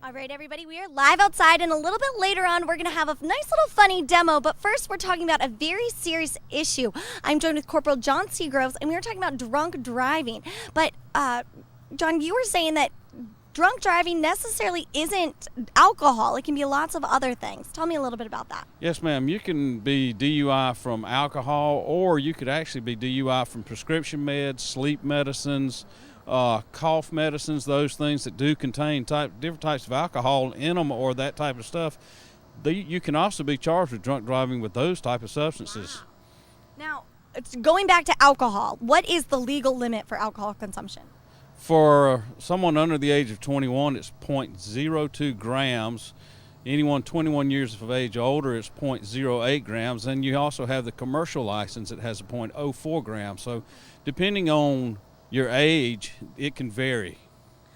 All right, everybody, we are live outside, and a little bit later on, we're going to have a nice little funny demo. But first, we're talking about a very serious issue. I'm joined with Corporal John Seagroves, and we were talking about drunk driving. But, John, you were saying that drunk driving necessarily isn't alcohol. It can be lots of other things. Tell me a little bit about that. Yes, ma'am. You can be DUI from alcohol, or you could actually be DUI from prescription meds, sleep medicines, cough medicines, those things that do contain different types of alcohol in them or that type of stuff. You can also be charged with drunk driving with those type of substances. Wow. Now, going back to alcohol, what is the legal limit for alcohol consumption? For someone under the age of 21, it's 0.02 grams. Anyone 21 years of age or older, it's 0.08 grams. And you also have the commercial license that has a 0.04 grams. So depending on your age, it can vary.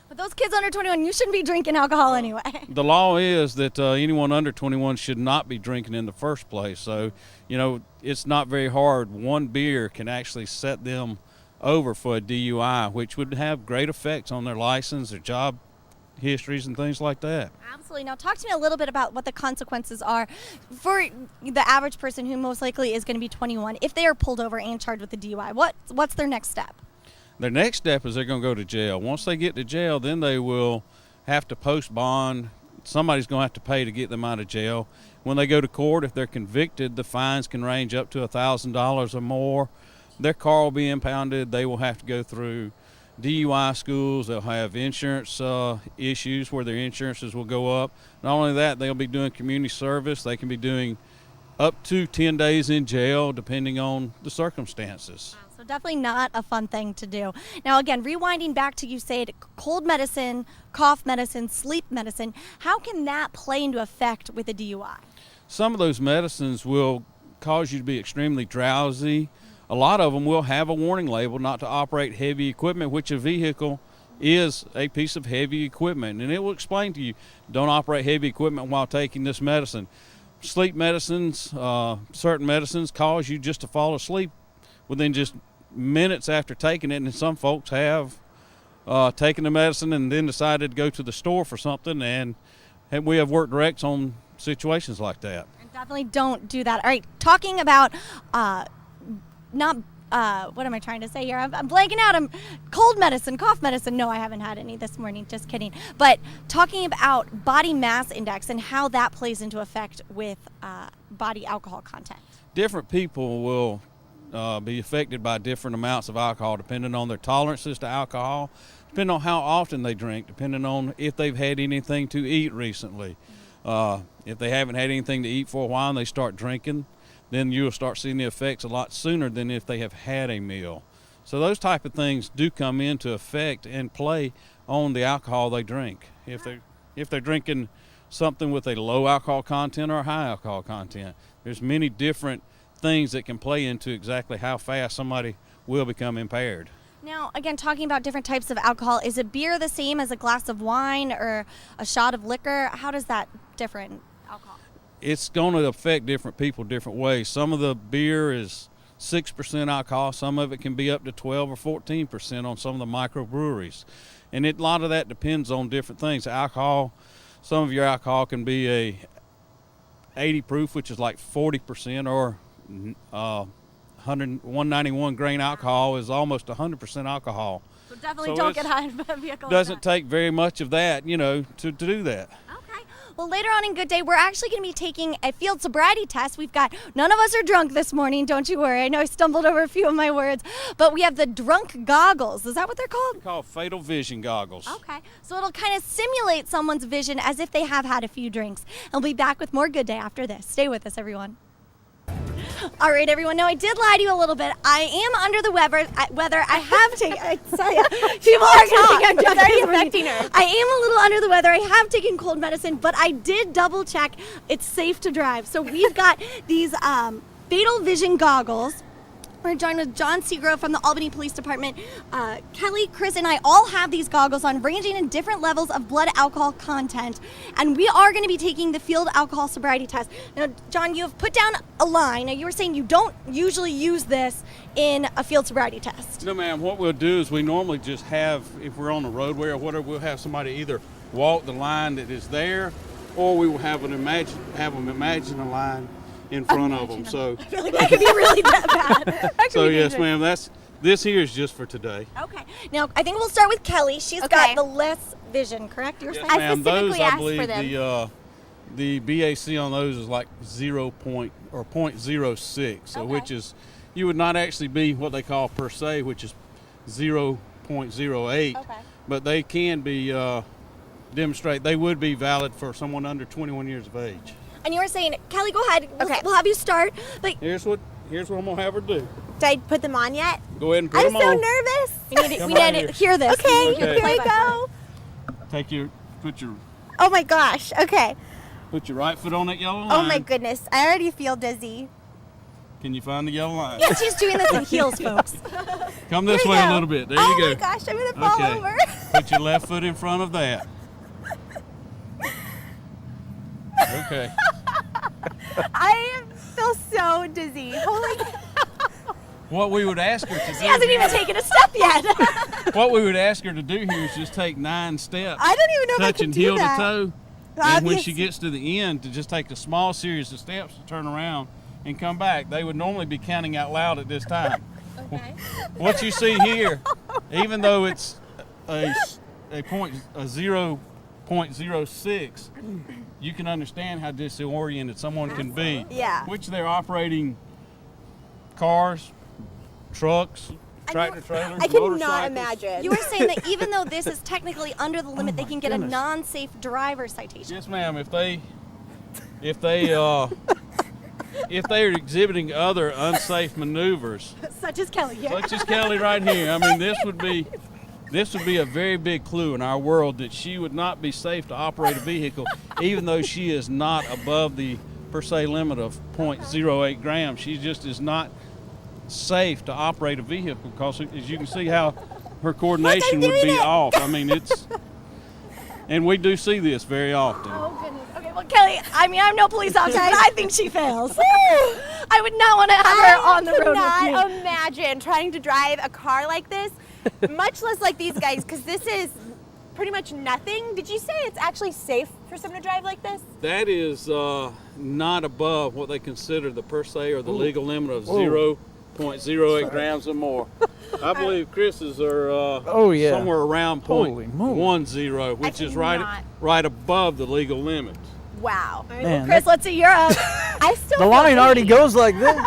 But those kids under 21, you shouldn't be drinking alcohol anyway. The law is that anyone under 21 should not be drinking in the first place. So, it's not very hard. One beer can actually set them over for a DUI, which would have great effects on their license, their job histories, and things like that. Absolutely. Now, talk to me a little bit about what the consequences are for the average person who most likely is going to be 21 if they are pulled over and charged with a DUI. What's their next step? Their next step is they're going to go to jail. Once they get to jail, then they will have to post bond. Somebody's going to have to pay to get them out of jail. When they go to court, if they're convicted, the fines can range up to $1,000 or more. Their car will be impounded. They will have to go through DUI schools. They'll have insurance issues where their insurances will go up. Not only that, they'll be doing community service. They can be doing up to 10 days in jail, depending on the circumstances. So definitely not a fun thing to do. Now, again, rewinding back to you said cold medicine, cough medicine, sleep medicine, how can that play into effect with a DUI? Some of those medicines will cause you to be extremely drowsy. A lot of them will have a warning label not to operate heavy equipment, which a vehicle is a piece of heavy equipment. And it will explain to you, don't operate heavy equipment while taking this medicine. Sleep medicines, certain medicines cause you just to fall asleep within just minutes after taking it. And some folks have taken the medicine and then decided to go to the store for something. And we have worked directs on situations like that. And definitely don't do that. All right, talking about what am I trying to say here? I'm blanking out. Cold medicine, cough medicine. No, I haven't had any this morning. Just kidding. But talking about body mass index and how that plays into effect with body alcohol content. Different people will be affected by different amounts of alcohol depending on their tolerances to alcohol, depending on how often they drink, depending on if they've had anything to eat recently. If they haven't had anything to eat for a while and they start drinking, then you'll start seeing the effects a lot sooner than if they have had a meal. So those type of things do come into effect and play on the alcohol they drink. If they're drinking something with a low alcohol content or a high alcohol content, there's many different things that can play into exactly how fast somebody will become impaired. Now, again, talking about different types of alcohol, is a beer the same as a glass of wine or a shot of liquor? How does that differ in alcohol? It's going to affect different people different ways. Some of the beer is 6% alcohol. Some of it can be up to 12 or 14% on some of the microbreweries. And a lot of that depends on different things. Alcohol, some of your alcohol can be a 80 proof, which is like 40%, or 191 grain alcohol is almost 100% alcohol. So definitely don't get high in a vehicle. Doesn't take very much of that, to do that. Okay. Well, later on in Good Day, we're actually going to be taking a field sobriety test. None of us are drunk this morning, don't you worry. I know I stumbled over a few of my words, but we have the drunk goggles. Is that what they're called? They're called fatal vision goggles. Okay. So it'll kind of simulate someone's vision as if they have had a few drinks. And we'll be back with more Good Day after this. Stay with us, everyone. All right, everyone. Now, I did lie to you a little bit. I am under the weather. I have taken. I tell you, people are going to think I'm drunk. It's already affecting her. I am a little under the weather. I have taken cold medicine, but I did double check. It's safe to drive. So we've got these fatal vision goggles. We're joined with John Seagrove from the Albany Police Department. Kelly, Chris, and I all have these goggles on, ranging in different levels of blood alcohol content. And we are going to be taking the field alcohol sobriety test. Now, John, you have put down a line. Now, you were saying you don't usually use this in a field sobriety test. No, ma'am. What we'll do is we normally just have, if we're on the roadway or whatever, we'll have somebody either walk the line that is there, or we will have them imagine a line in front of them. So, I feel like that could be really bad. so yes, ma'am. This here is just for today. Okay. Now, I think we'll start with Kelly. She's got the less vision, correct? You were saying? Yes, ma'am. I specifically Those, I asked believe, for them. the BAC on those is like 0.06, so Okay. which is, you would not actually be what they call per se, which is 0.08, Okay. but they can be demonstrate. They would be valid for someone under 21 years of age. And you were saying, Kelly, go ahead. Okay. We'll have you start. But Here's what I'm gonna have her do. Did I put them on yet? Go ahead and put I'm them so on. nervous. we need Come to on here. hear this. Okay, Okay. here we go. Oh my gosh. Okay. Put your right foot on that yellow line. Oh my goodness. I already feel dizzy. Can you find the yellow line? Yeah, she's doing this in heels, folks. Come this Here we way a go. little bit. There Oh you go. my gosh, I'm gonna fall Okay. over. Put your left foot in front of that. Okay. I feel so dizzy. Holy. What we would ask her to do. She hasn't even taken a step yet. What we would ask her to do here is just take 9 steps, I don't even know if I touching can do heel that. to toe. And when she Obvious- gets to the end, to just take a small series of steps to turn around and come back. They would normally be counting out loud at this time. Okay. What you see here, even though it's a 0.06, you can understand how disoriented someone can be. Yeah. Which they're operating cars, trucks, tractor trailers, I cannot motorcycles. imagine. You were saying that even though this is technically under the limit, they can get a non-safe driver citation. Yes, ma'am. If they are exhibiting other unsafe maneuvers, Such as Kelly here. such as Kelly right here, I mean, this would be a very big clue in our world that she would not be safe to operate a vehicle, even though she is not above the per se limit of 0.08 grams. She just is not safe to operate a vehicle because, as you can see, how her coordination would be off. I mean, and we do see this very often. Oh, goodness. Okay, well, Kelly, I mean, I'm no police officer, but I think she fails. I would not want to have her on the road I with cannot me. imagine trying to drive a car like this, much less like these guys, because this is pretty much nothing. Did you say it's actually safe for someone to drive like this? That is not above what they consider the per se or the legal limit of 0.08 grams or more. I believe Chris's are somewhere around Holy moly. 0.10, which is right above the legal limit. Wow. All right, Man, well, Chris, let's see, you're up. I still The feel line already dizzy. goes like this.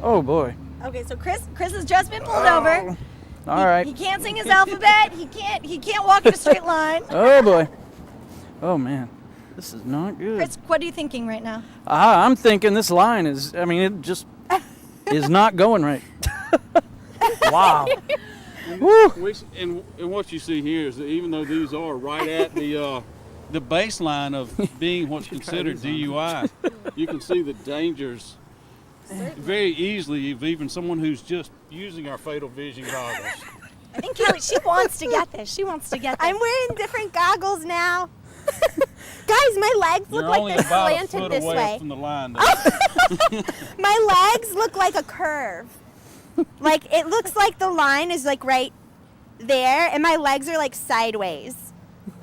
Oh boy. Okay, so Chris has just been pulled over. All right. He can't sing his alphabet. He can't walk in a straight line. Oh boy. Oh man. This is not good. Chris, what are you thinking right now? I'm thinking this line is, I mean, it just is not going right. Wow. Woo. And what you see here is that even though these are right at the baseline of being what's considered DUI, you can see the dangers very easily of even someone who's just using our fatal vision goggles. I think Kelly, she wants to get this. She wants to get this. I'm wearing different goggles now. Guys, my legs look You're like only they're about a slanted foot this away way. from the line there. My legs look like a curve. Like, it looks like the line is like right there, and my legs are like sideways.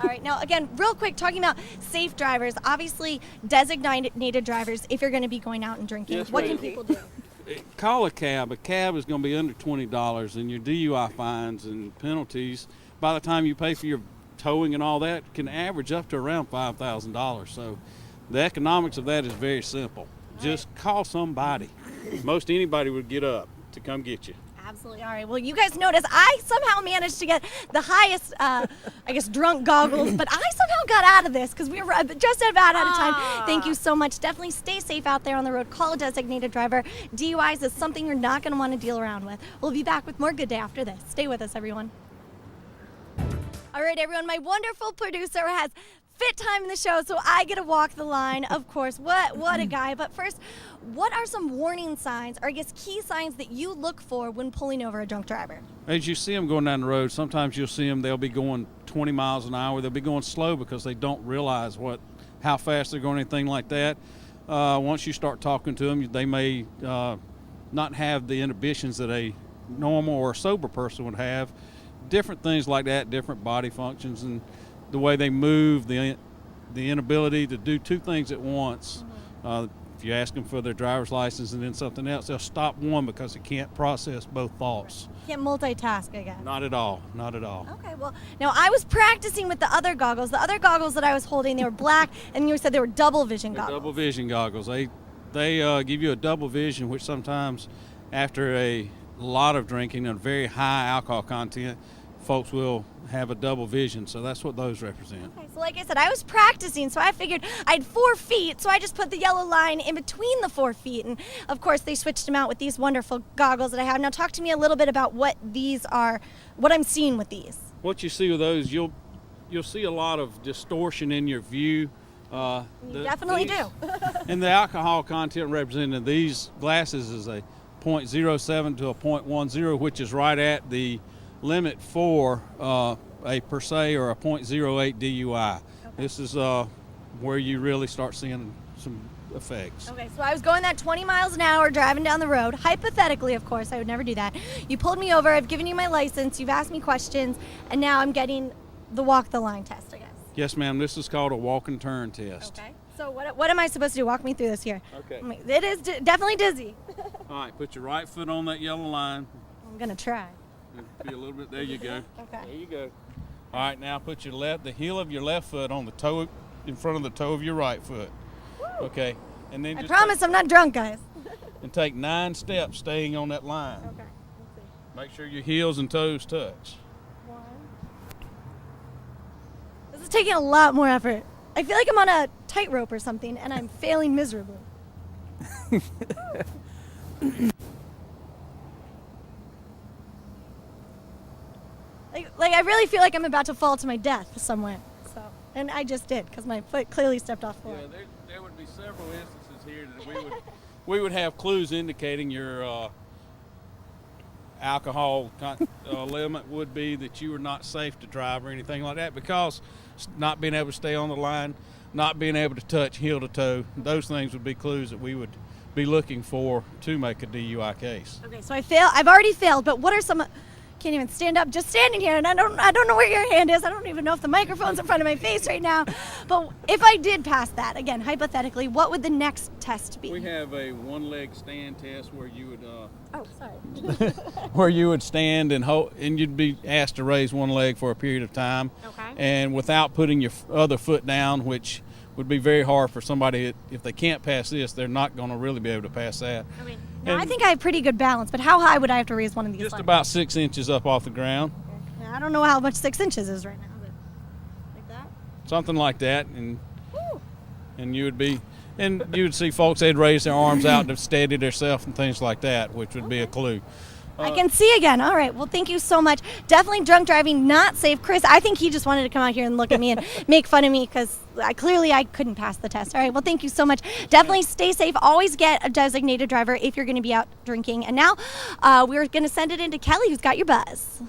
All right, now again, real quick, talking about safe drivers, obviously designated drivers, if you're going to be going out and drinking, Yes, what can ma'am. people do? Call a cab. A cab is going to be under $20, and your DUI fines and penalties, by the time you pay for your towing and all that, can average up to around $5,000. So the economics of that is very simple. Just call somebody. Most anybody would get up to come get you. Absolutely. All right. Well, you guys notice I somehow managed to get the highest, drunk goggles, but I somehow got out of this because we were just about out of time. Thank you so much. Definitely stay safe out there on the road. Call a designated driver. DUIs is something you're not going to want to deal around with. We'll be back with more Good Day after this. Stay with us, everyone. All right, everyone. My wonderful producer has fit time in the show, so I get to walk the line. Of course, what a guy. But first, what are some warning signs, or I guess key signs that you look for when pulling over a drunk driver? As you see them going down the road, sometimes you'll see them, they'll be going 20 miles an hour. They'll be going slow because they don't realize how fast they're going, anything like that. Once you start talking to them, they may not have the inhibitions that a normal or sober person would have. Different things like that, different body functions. And the way they move, the inability to do two things at once. If you ask them for their driver's license and then something else, they'll stop one because they can't process both thoughts. Can't multitask, I guess. Not at all. Not at all. Okay, well, now I was practicing with the other goggles. The other goggles that I was holding, they were black, and you said they were double vision They're goggles. double vision goggles. They give you a double vision, which sometimes after a lot of drinking and very high alcohol content, folks will have a double vision. So that's what those represent. Okay, so like I said, I was practicing, so I figured I had 4 feet, so I just put the yellow line in between the 4 feet. And of course, they switched them out with these wonderful goggles that I have. Now, talk to me a little bit about what these are, what I'm seeing with these. What you see with those, you'll see a lot of distortion in your view. You definitely do. And the alcohol content represented in these glasses is a 0.07 to a 0.10, which is right at the limit for a per se or a 0.08 DUI. Okay. This is where you really start seeing some effects. Okay, so I was going that 20 miles an hour driving down the road. Hypothetically, of course, I would never do that. You pulled me over, I've given you my license, you've asked me questions, and now I'm getting the walk the line test, I guess. Yes, ma'am. This is called a walk and turn test. Okay. So what am I supposed to do? Walk me through this here. Okay. It is definitely dizzy. All right, put your right foot on that yellow line. I'm going to try. Be a little bit. There you go. Okay. There you go. All right, now put the heel of your left foot on the toe in front of the toe of your right foot. Woo. Okay. And then I promise I'm not drunk, guys. And take 9 steps staying on that line. Okay. Let's see. Make sure your heels and toes touch. 1. This is taking a lot more effort. I feel like I'm on a tightrope or something, and I'm failing miserably. Like I really feel like I'm about to fall to my death somewhere. So, and I just did because my foot clearly stepped off floor. Yeah, there would be several instances here that we would have clues indicating your alcohol limit would be that you were not safe to drive or anything like that, because not being able to stay on the line, not being able to touch heel to toe, those things would be clues that we would be looking for to make a DUI case. Okay, so I've already failed, but what are some? Can't even stand up, just standing here, and I don't know where your hand is. I don't even know if the microphone's in front of my face right now. But if I did pass that, again, hypothetically, what would the next test be? We have a one-leg stand test where you would oh, sorry. where you would stand and hold, and you'd be asked to raise one leg for a period of time. Okay. And without putting your other foot down, which would be very hard for somebody. If they can't pass this, they're not going to really be able to pass that. I mean, now I think I have pretty good balance, but how high would I have to raise one of these? Just about 6 inches up off the ground. Okay. Now, I don't know how much 6 inches is right now, but like that? Something like that, and you would see folks, they'd raise their arms out to steady themselves and things like that, which would be a clue. I can see again. All right. Well, thank you so much. Definitely drunk driving, not safe. Chris, I think he just wanted to come out here and look at me and make fun of me because clearly I couldn't pass the test. All right. Well, thank you so much. Definitely stay safe. Always get a designated driver if you're going to be out drinking. And now we're going to send it into Kelly, who's got your buzz.